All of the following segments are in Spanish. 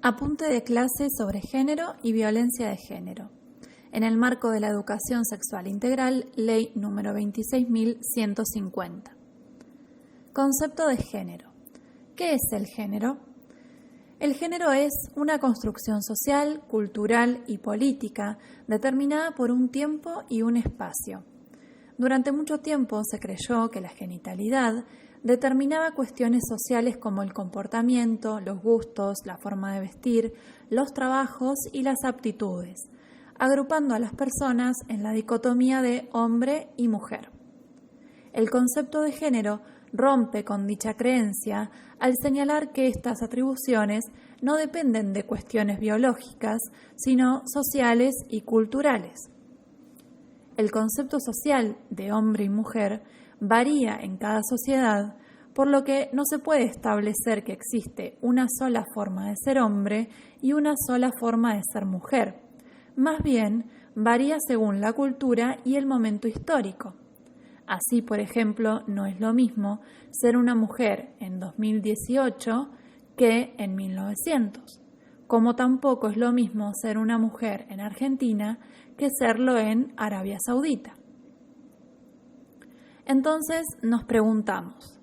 Apunte de clase sobre género y violencia de género. En el marco de la educación sexual integral, Ley número 26.150. Concepto de género. ¿Qué es el género? El género es una construcción social, cultural y política determinada por un tiempo y un espacio. Durante mucho tiempo se creyó que la genitalidad determinaba cuestiones sociales como el comportamiento, los gustos, la forma de vestir, los trabajos y las aptitudes, agrupando a las personas en la dicotomía de hombre y mujer. El concepto de género rompe con dicha creencia al señalar que estas atribuciones no dependen de cuestiones biológicas, sino sociales y culturales. El concepto social de hombre y mujer varía en cada sociedad, por lo que no se puede establecer que existe una sola forma de ser hombre y una sola forma de ser mujer. Más bien, varía según la cultura y el momento histórico. Así, por ejemplo, no es lo mismo ser una mujer en 2018 que en 1900, como tampoco es lo mismo ser una mujer en Argentina que serlo en Arabia Saudita. Entonces nos preguntamos,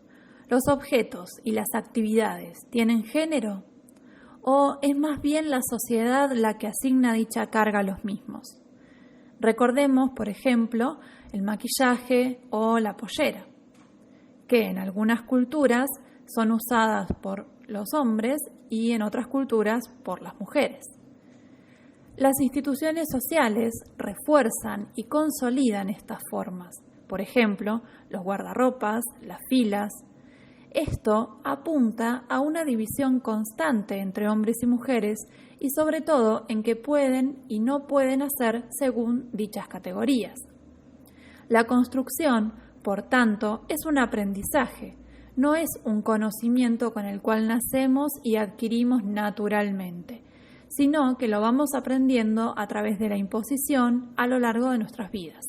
¿los objetos y las actividades tienen género? ¿O es más bien la sociedad la que asigna dicha carga a los mismos? Recordemos, por ejemplo, el maquillaje o la pollera, que en algunas culturas son usadas por los hombres y en otras culturas por las mujeres. Las instituciones sociales refuerzan y consolidan estas formas. Por ejemplo, los guardarropas, las filas. Esto apunta a una división constante entre hombres y mujeres y sobre todo en qué pueden y no pueden hacer según dichas categorías. La construcción, por tanto, es un aprendizaje, no es un conocimiento con el cual nacemos y adquirimos naturalmente, sino que lo vamos aprendiendo a través de la imposición a lo largo de nuestras vidas.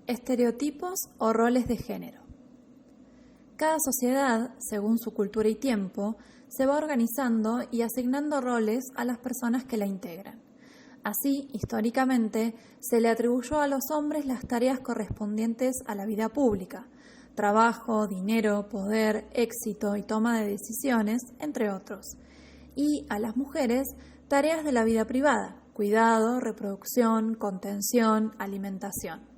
Estereotipos o roles de género. Cada sociedad, según su cultura y tiempo, se va organizando y asignando roles a las personas que la integran. Así, históricamente, se le atribuyó a los hombres las tareas correspondientes a la vida pública: trabajo, dinero, poder, éxito y toma de decisiones, entre otros. Y a las mujeres, tareas de la vida privada: cuidado, reproducción, contención, alimentación.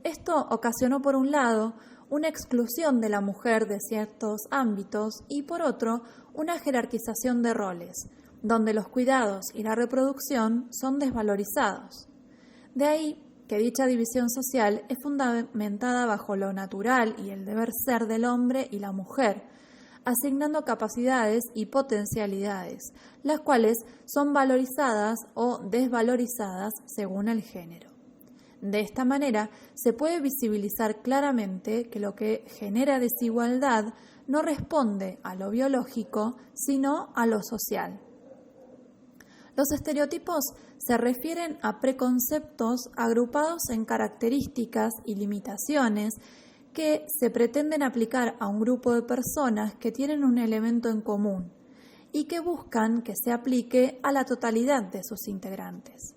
Esto ocasionó, por un lado, una exclusión de la mujer de ciertos ámbitos y, por otro, una jerarquización de roles, donde los cuidados y la reproducción son desvalorizados. De ahí que dicha división social es fundamentada bajo lo natural y el deber ser del hombre y la mujer, asignando capacidades y potencialidades, las cuales son valorizadas o desvalorizadas según el género. De esta manera, se puede visibilizar claramente que lo que genera desigualdad no responde a lo biológico, sino a lo social. Los estereotipos se refieren a preconceptos agrupados en características y limitaciones que se pretenden aplicar a un grupo de personas que tienen un elemento en común y que buscan que se aplique a la totalidad de sus integrantes.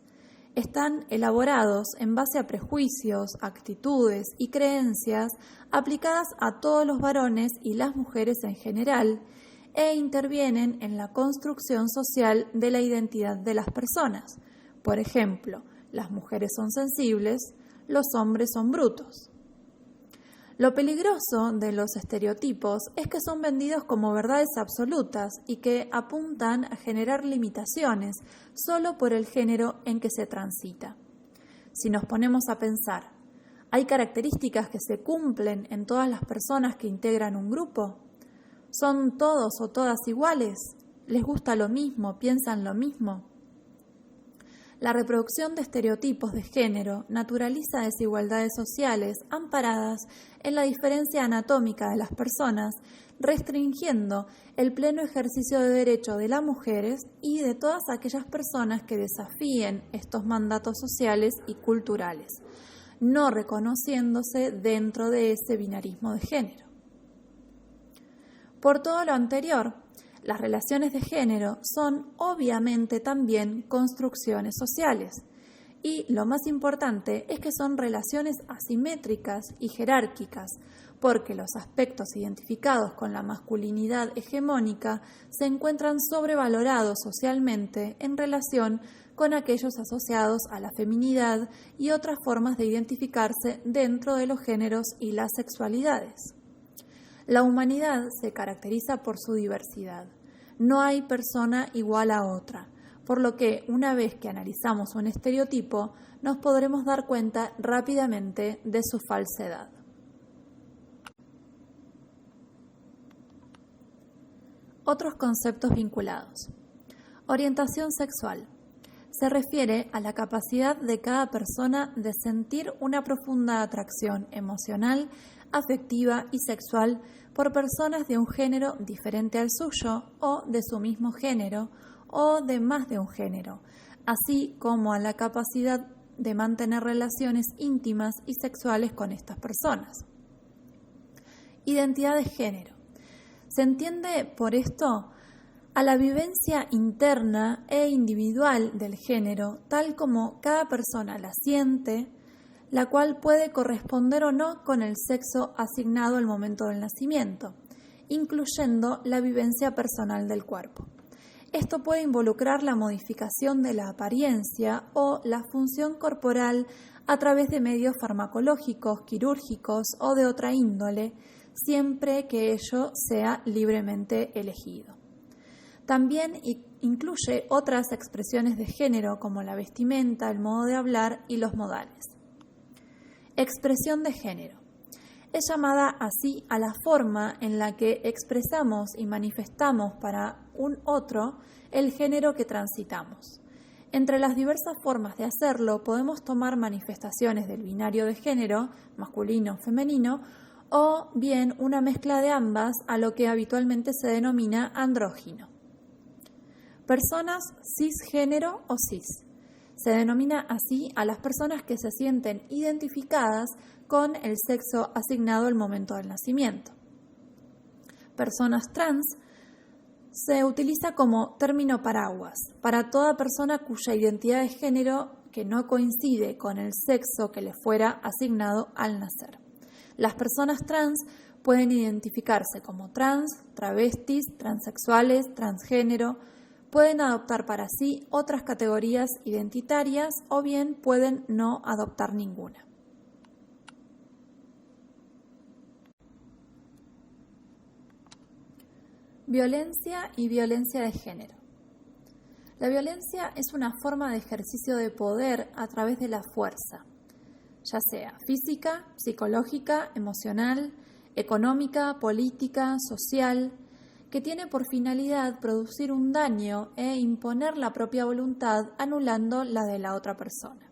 Están elaborados en base a prejuicios, actitudes y creencias aplicadas a todos los varones y las mujeres en general e intervienen en la construcción social de la identidad de las personas. Por ejemplo, las mujeres son sensibles, los hombres son brutos. Lo peligroso de los estereotipos es que son vendidos como verdades absolutas y que apuntan a generar limitaciones solo por el género en que se transita. Si nos ponemos a pensar, ¿hay características que se cumplen en todas las personas que integran un grupo? ¿Son todos o todas iguales? ¿Les gusta lo mismo? ¿Piensan lo mismo? La reproducción de estereotipos de género naturaliza desigualdades sociales amparadas en la diferencia anatómica de las personas, restringiendo el pleno ejercicio de derecho de las mujeres y de todas aquellas personas que desafíen estos mandatos sociales y culturales, no reconociéndose dentro de ese binarismo de género. Por todo lo anterior, las relaciones de género son obviamente también construcciones sociales. Y lo más importante es que son relaciones asimétricas y jerárquicas, porque los aspectos identificados con la masculinidad hegemónica se encuentran sobrevalorados socialmente en relación con aquellos asociados a la feminidad y otras formas de identificarse dentro de los géneros y las sexualidades. La humanidad se caracteriza por su diversidad. No hay persona igual a otra, por lo que una vez que analizamos un estereotipo, nos podremos dar cuenta rápidamente de su falsedad. Otros conceptos vinculados. Orientación sexual. Se refiere a la capacidad de cada persona de sentir una profunda atracción emocional, afectiva y sexual por personas de un género diferente al suyo o de su mismo género o de más de un género, así como a la capacidad de mantener relaciones íntimas y sexuales con estas personas. Identidad de género. Se entiende por esto a la vivencia interna e individual del género, tal como cada persona la siente, la cual puede corresponder o no con el sexo asignado al momento del nacimiento, incluyendo la vivencia personal del cuerpo. Esto puede involucrar la modificación de la apariencia o la función corporal a través de medios farmacológicos, quirúrgicos o de otra índole, siempre que ello sea libremente elegido. También incluye otras expresiones de género como la vestimenta, el modo de hablar y los modales. Expresión de género. Es llamada así a la forma en la que expresamos y manifestamos para un otro el género que transitamos. Entre las diversas formas de hacerlo podemos tomar manifestaciones del binario de género, masculino o femenino, o bien una mezcla de ambas a lo que habitualmente se denomina andrógino. Personas cisgénero o cis. Se denomina así a las personas que se sienten identificadas con el sexo asignado al momento del nacimiento. Personas trans se utiliza como término paraguas para toda persona cuya identidad de género que no coincide con el sexo que le fuera asignado al nacer. Las personas trans pueden identificarse como trans, travestis, transexuales, transgénero, pueden adoptar para sí otras categorías identitarias o bien pueden no adoptar ninguna. Violencia y violencia de género. La violencia es una forma de ejercicio de poder a través de la fuerza, ya sea física, psicológica, emocional, económica, política, social, que tiene por finalidad producir un daño e imponer la propia voluntad anulando la de la otra persona.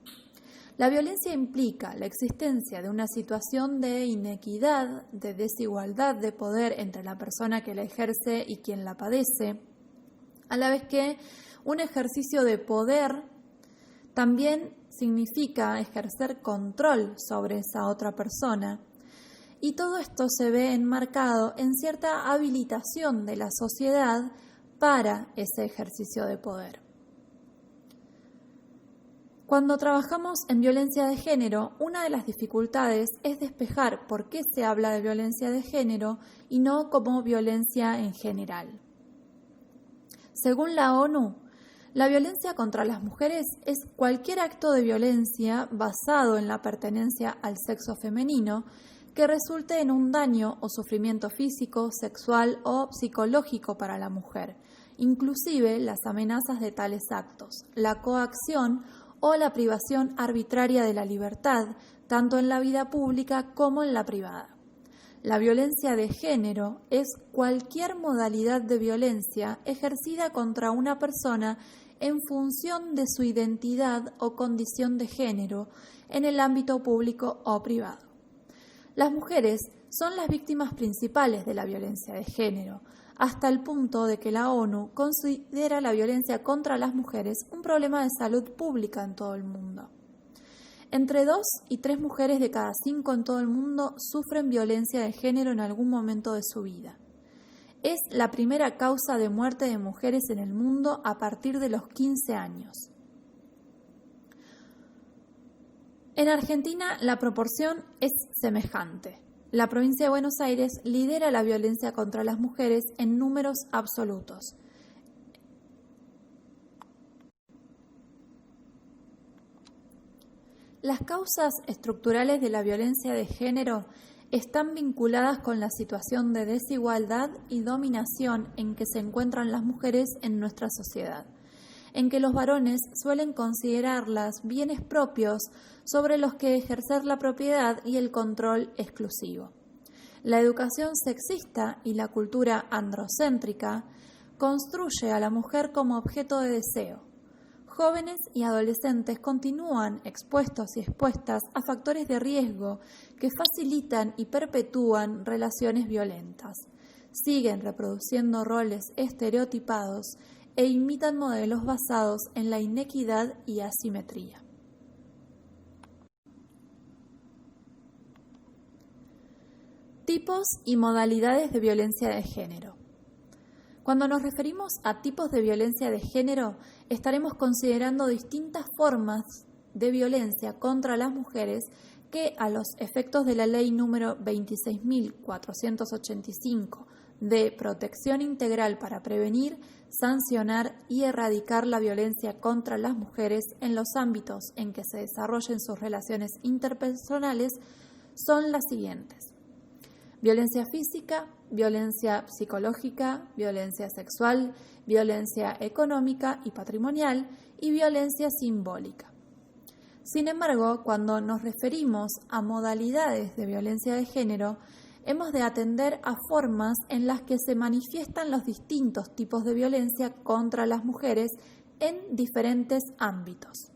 La violencia implica la existencia de una situación de inequidad, de desigualdad de poder entre la persona que la ejerce y quien la padece, a la vez que un ejercicio de poder también significa ejercer control sobre esa otra persona. Y todo esto se ve enmarcado en cierta habilitación de la sociedad para ese ejercicio de poder. Cuando trabajamos en violencia de género, una de las dificultades es despejar por qué se habla de violencia de género y no como violencia en general. Según la ONU, la violencia contra las mujeres es cualquier acto de violencia basado en la pertenencia al sexo femenino que resulte en un daño o sufrimiento físico, sexual o psicológico para la mujer, inclusive las amenazas de tales actos, la coacción o la privación arbitraria de la libertad, tanto en la vida pública como en la privada. La violencia de género es cualquier modalidad de violencia ejercida contra una persona en función de su identidad o condición de género en el ámbito público o privado. Las mujeres son las víctimas principales de la violencia de género, hasta el punto de que la ONU considera la violencia contra las mujeres un problema de salud pública en todo el mundo. Entre 2 y 3 mujeres de cada 5 en todo el mundo sufren violencia de género en algún momento de su vida. Es la primera causa de muerte de mujeres en el mundo a partir de los 15 años. En Argentina la proporción es semejante. La provincia de Buenos Aires lidera la violencia contra las mujeres en números absolutos. Las causas estructurales de la violencia de género están vinculadas con la situación de desigualdad y dominación en que se encuentran las mujeres en nuestra sociedad, en que los varones suelen considerarlas bienes propios sobre los que ejercer la propiedad y el control exclusivo. La educación sexista y la cultura androcéntrica construye a la mujer como objeto de deseo. Jóvenes y adolescentes continúan expuestos y expuestas a factores de riesgo que facilitan y perpetúan relaciones violentas. Siguen reproduciendo roles estereotipados e imitan modelos basados en la inequidad y asimetría. Tipos y modalidades de violencia de género. Cuando nos referimos a tipos de violencia de género, estaremos considerando distintas formas de violencia contra las mujeres que, a los efectos de la Ley número 26.485 de Protección Integral para prevenir, sancionar y erradicar la violencia contra las mujeres en los ámbitos en que se desarrollen sus relaciones interpersonales, son las siguientes: violencia física, violencia psicológica, violencia sexual, violencia económica y patrimonial y violencia simbólica. Sin embargo, cuando nos referimos a modalidades de violencia de género, hemos de atender a formas en las que se manifiestan los distintos tipos de violencia contra las mujeres en diferentes ámbitos.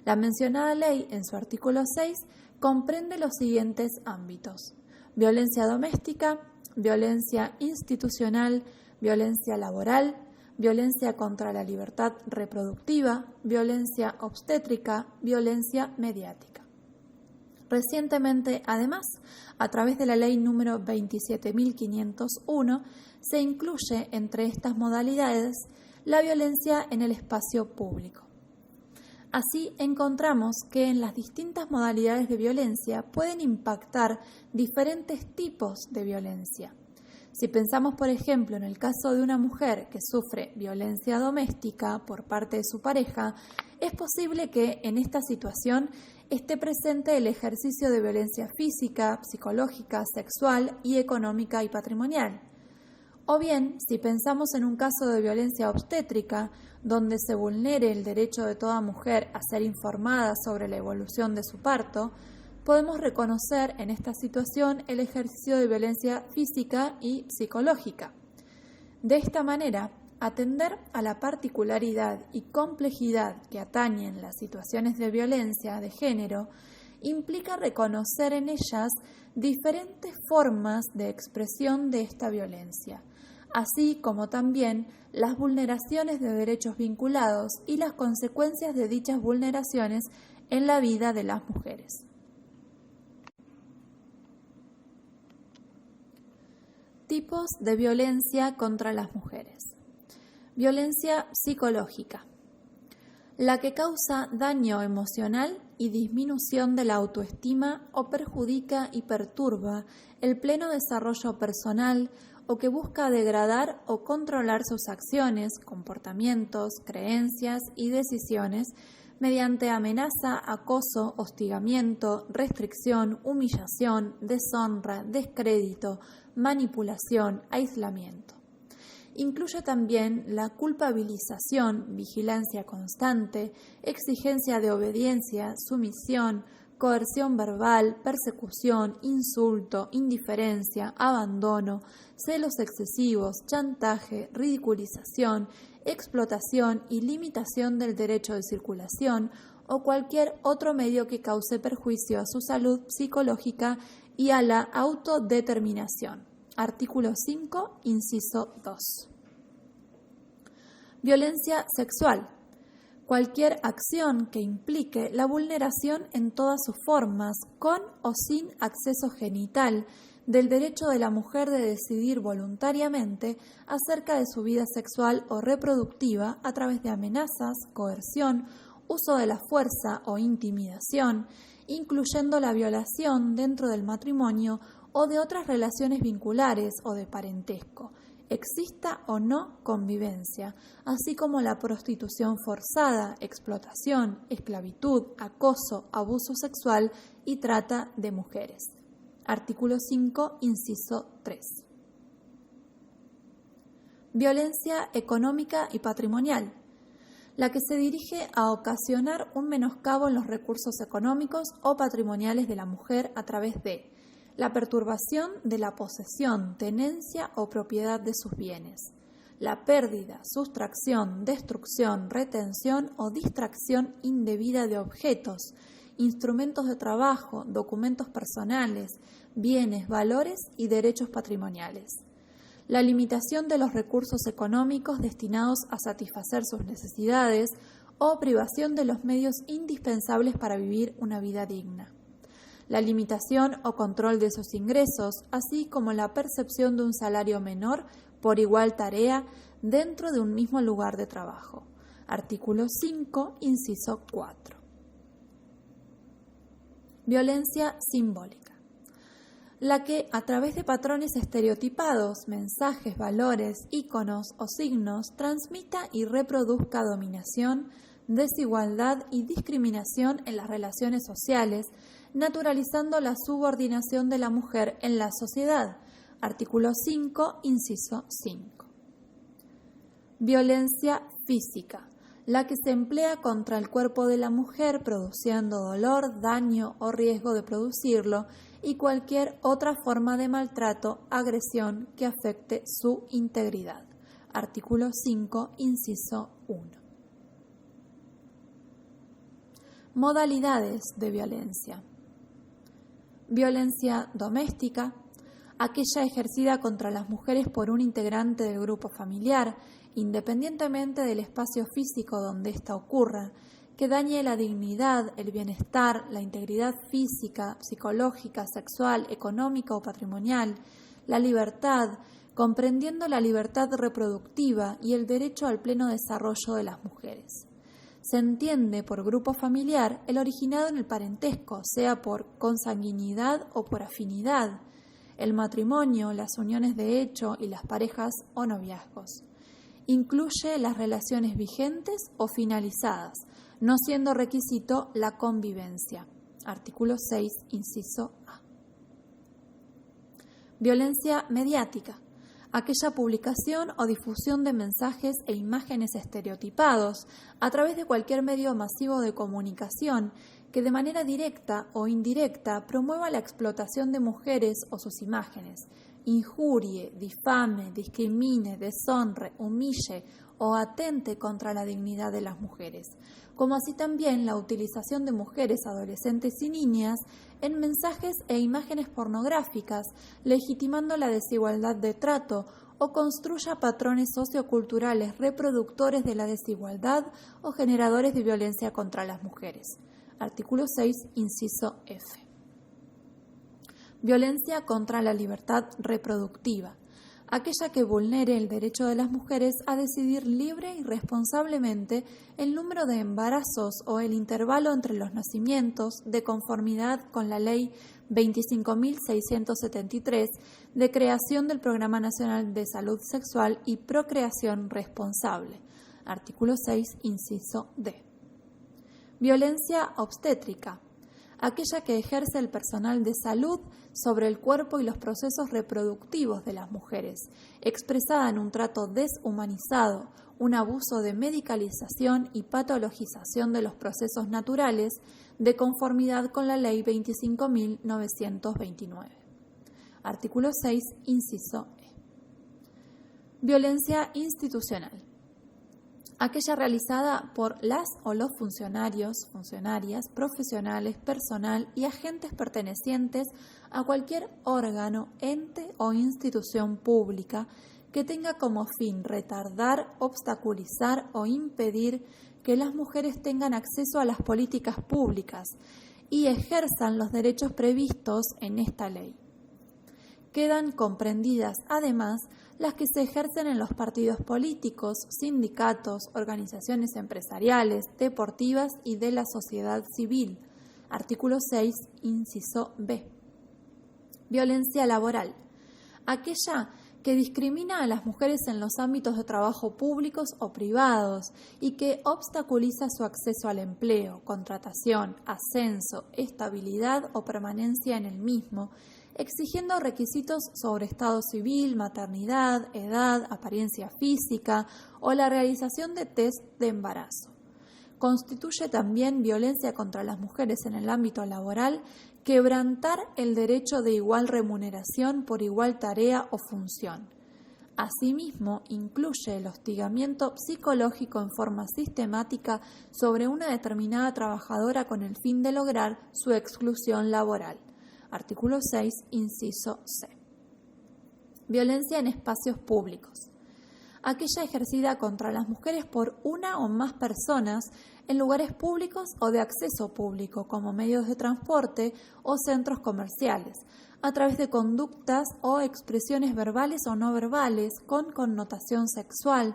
La mencionada ley, en su artículo 6, comprende los siguientes ámbitos: violencia doméstica, violencia institucional, violencia laboral, violencia contra la libertad reproductiva, violencia obstétrica, violencia mediática. Recientemente, además, a través de la ley número 27.501, se incluye entre estas modalidades la violencia en el espacio público. Así, encontramos que en las distintas modalidades de violencia pueden impactar diferentes tipos de violencia. Si pensamos, por ejemplo, en el caso de una mujer que sufre violencia doméstica por parte de su pareja, es posible que en esta situación esté presente el ejercicio de violencia física, psicológica, sexual y económica y patrimonial. O bien, si pensamos en un caso de violencia obstétrica, donde se vulnere el derecho de toda mujer a ser informada sobre la evolución de su parto, podemos reconocer en esta situación el ejercicio de violencia física y psicológica. De esta manera, atender a la particularidad y complejidad que atañen las situaciones de violencia de género implica reconocer en ellas diferentes formas de expresión de esta violencia, así como también las vulneraciones de derechos vinculados y las consecuencias de dichas vulneraciones en la vida de las mujeres. Tipos de violencia contra las mujeres. Violencia psicológica. La que causa daño emocional y disminución de la autoestima o perjudica y perturba el pleno desarrollo personal o que busca degradar o controlar sus acciones, comportamientos, creencias y decisiones mediante amenaza, acoso, hostigamiento, restricción, humillación, deshonra, descrédito, manipulación, aislamiento. Incluye también la culpabilización, vigilancia constante, exigencia de obediencia, sumisión, coerción verbal, persecución, insulto, indiferencia, abandono, celos excesivos, chantaje, ridiculización, explotación y limitación del derecho de circulación o cualquier otro medio que cause perjuicio a su salud psicológica y a la autodeterminación. Artículo 5, inciso 2. Violencia sexual. Cualquier acción que implique la vulneración en todas sus formas, con o sin acceso genital, del derecho de la mujer de decidir voluntariamente acerca de su vida sexual o reproductiva a través de amenazas, coerción, uso de la fuerza o intimidación, incluyendo la violación dentro del matrimonio o de otras relaciones vinculares o de parentesco, exista o no convivencia, así como la prostitución forzada, explotación, esclavitud, acoso, abuso sexual y trata de mujeres. Artículo 5, inciso 3. Violencia económica y patrimonial, la que se dirige a ocasionar un menoscabo en los recursos económicos o patrimoniales de la mujer a través de la perturbación de la posesión, tenencia o propiedad de sus bienes, la pérdida, sustracción, destrucción, retención o distracción indebida de objetos, instrumentos de trabajo, documentos personales, bienes, valores y derechos patrimoniales. La limitación de los recursos económicos destinados a satisfacer sus necesidades o privación de los medios indispensables para vivir una vida digna. La limitación o control de sus ingresos, así como la percepción de un salario menor por igual tarea dentro de un mismo lugar de trabajo. Artículo 5, inciso 4. Violencia simbólica, la que a través de patrones estereotipados, mensajes, valores, íconos o signos transmita y reproduzca dominación, desigualdad y discriminación en las relaciones sociales, naturalizando la subordinación de la mujer en la sociedad. Artículo 5, inciso 5. Violencia física, la que se emplea contra el cuerpo de la mujer produciendo dolor, daño o riesgo de producirlo y cualquier otra forma de maltrato, agresión que afecte su integridad. Artículo 5, inciso 1. Modalidades de violencia. Violencia doméstica, aquella ejercida contra las mujeres por un integrante del grupo familiar, independientemente del espacio físico donde ésta ocurra, que dañe la dignidad, el bienestar, la integridad física, psicológica, sexual, económica o patrimonial, la libertad, comprendiendo la libertad reproductiva y el derecho al pleno desarrollo de las mujeres. Se entiende por grupo familiar el originado en el parentesco, sea por consanguinidad o por afinidad, el matrimonio, las uniones de hecho y las parejas o noviazgos. Incluye las relaciones vigentes o finalizadas, no siendo requisito la convivencia. Artículo 6, inciso A. Violencia mediática, aquella publicación o difusión de mensajes e imágenes estereotipados a través de cualquier medio masivo de comunicación que de manera directa o indirecta promueva la explotación de mujeres o sus imágenes, injurie, difame, discrimine, deshonre, humille o atente contra la dignidad de las mujeres, como así también la utilización de mujeres, adolescentes y niñas en mensajes e imágenes pornográficas, legitimando la desigualdad de trato o construya patrones socioculturales reproductores de la desigualdad o generadores de violencia contra las mujeres. Artículo 6, inciso F. Violencia contra la libertad reproductiva, aquella que vulnere el derecho de las mujeres a decidir libre y responsablemente el número de embarazos o el intervalo entre los nacimientos de conformidad con la Ley 25.673 de creación del Programa Nacional de Salud Sexual y Procreación Responsable. Artículo 6, inciso D. Violencia obstétrica, aquella que ejerce el personal de salud sobre el cuerpo y los procesos reproductivos de las mujeres, expresada en un trato deshumanizado, un abuso de medicalización y patologización de los procesos naturales de conformidad con la Ley 25.929. Artículo 6, inciso E. Violencia institucional, aquella realizada por las o los funcionarios, funcionarias, profesionales, personal y agentes pertenecientes a cualquier órgano, ente o institución pública que tenga como fin retardar, obstaculizar o impedir que las mujeres tengan acceso a las políticas públicas y ejerzan los derechos previstos en esta ley, quedan comprendidas además las que se ejercen en los partidos políticos, sindicatos, organizaciones empresariales, deportivas y de la sociedad civil. Artículo 6, inciso B. Violencia laboral. Aquella que discrimina a las mujeres en los ámbitos de trabajo públicos o privados y que obstaculiza su acceso al empleo, contratación, ascenso, estabilidad o permanencia en el mismo, exigiendo requisitos sobre estado civil, maternidad, edad, apariencia física o la realización de test de embarazo. Constituye también violencia contra las mujeres en el ámbito laboral quebrantar el derecho de igual remuneración por igual tarea o función. Asimismo, incluye el hostigamiento psicológico en forma sistemática sobre una determinada trabajadora con el fin de lograr su exclusión laboral. Artículo 6, inciso C. Violencia en espacios públicos. Aquella ejercida contra las mujeres por una o más personas en lugares públicos o de acceso público, como medios de transporte o centros comerciales, a través de conductas o expresiones verbales o no verbales con connotación sexual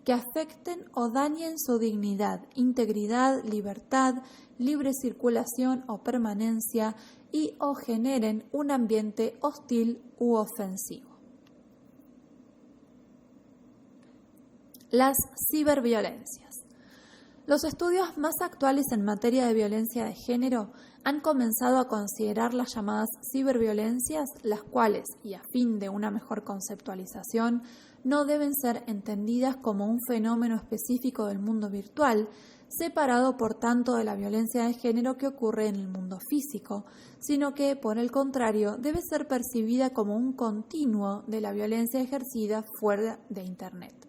que afecten o dañen su dignidad, integridad, libertad, libre circulación o permanencia y o generen un ambiente hostil u ofensivo. Las ciberviolencias. Los estudios más actuales en materia de violencia de género han comenzado a considerar las llamadas ciberviolencias, las cuales, y a fin de una mejor conceptualización, no deben ser entendidas como un fenómeno específico del mundo virtual, separado por tanto de la violencia de género que ocurre en el mundo físico, sino que, por el contrario, debe ser percibida como un continuo de la violencia ejercida fuera de Internet.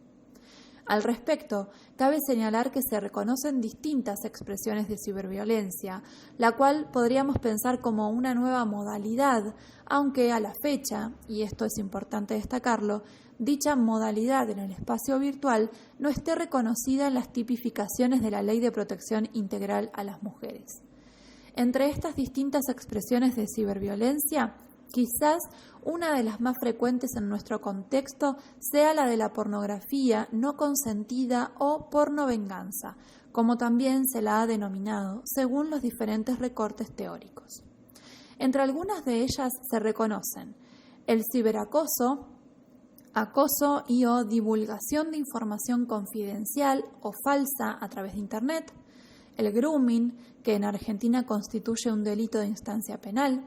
Al respecto, cabe señalar que se reconocen distintas expresiones de ciberviolencia, la cual podríamos pensar como una nueva modalidad, aunque a la fecha, y esto es importante destacarlo, dicha modalidad en el espacio virtual no esté reconocida en las tipificaciones de la Ley de Protección Integral a las Mujeres. Entre estas distintas expresiones de ciberviolencia, quizás una de las más frecuentes en nuestro contexto sea la de la pornografía no consentida o pornovenganza, como también se la ha denominado según los diferentes recortes teóricos. Entre algunas de ellas se reconocen el ciberacoso, acoso y o divulgación de información confidencial o falsa a través de Internet, el grooming, que en Argentina constituye un delito de instancia penal,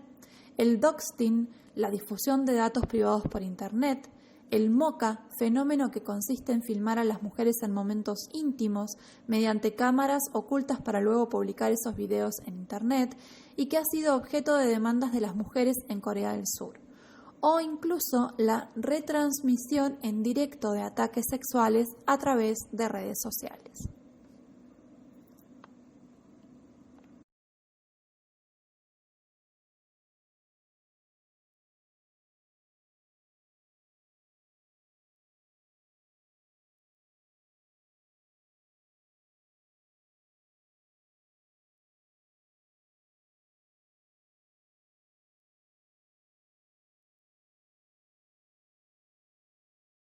el doxting, la difusión de datos privados por Internet, el moca, fenómeno que consiste en filmar a las mujeres en momentos íntimos mediante cámaras ocultas para luego publicar esos videos en Internet y que ha sido objeto de demandas de las mujeres en Corea del Sur, o incluso la retransmisión en directo de ataques sexuales a través de redes sociales.